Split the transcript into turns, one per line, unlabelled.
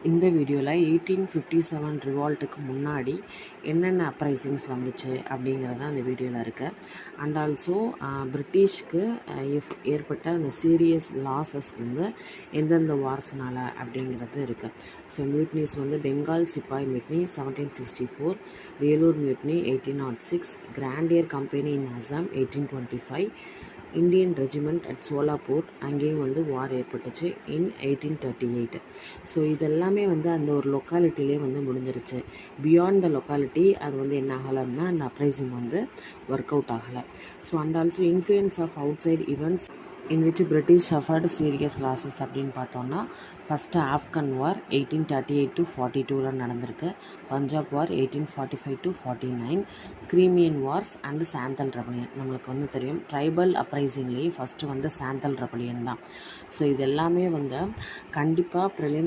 இந்த வீடியோவில் 1857 ரிவால்ட்டுக்கு முன்னாடி என்னென்ன அப்ரைசிங்ஸ் வந்துச்சு அப்படிங்கிறது அந்த வீடியோவில் இருக்குது. அண்ட் ஆல்சோ பிரிட்டிஷ்க்கு ஏற்பட்ட அந்த சீரியஸ் லாஸஸ் வந்து எந்தெந்த வார்ஸ்னால் அப்படிங்கிறது இருக்குது. ஸோ மியூட்னிஸ் வந்து பெங்கால் சிப்பாய் mutiny 1764, Vellore mutiny 1806, grandeur company in Assam 1825, Indian regiment at Solapur அங்கேயும் வந்து வார் ஏற்பட்டுச்சு இன் 1838. ஸோ இதெல்லாமே வந்து அந்த ஒரு லொக்காலிட்டிலே வந்து முடிஞ்சிருச்சு. பியாண்ட் த லொக்காலிட்டி அது வந்து என்ன ஆகலைன்னா அந்த அப்ரைசிங் வந்து ஒர்க் அவுட் ஆகலை. So and also influence of outside events in which British suffered serious losses அப்படின்னு பார்த்தோன்னா, ஃபஸ்ட்டு ஆஃப்கன் வார் 1838 to 42 நடந்திருக்கு. Punjab war 1845 to 49, Crimean wars and Santhal rebellion. நம்மளுக்கு வந்து தெரியும் ட்ரைபல் அப்ரைசிங்லேயே ஃபஸ்ட்டு வந்து சாந்தல் ரெபலியன் தான். ஸோ இது எல்லாமே வந்து கண்டிப்பாக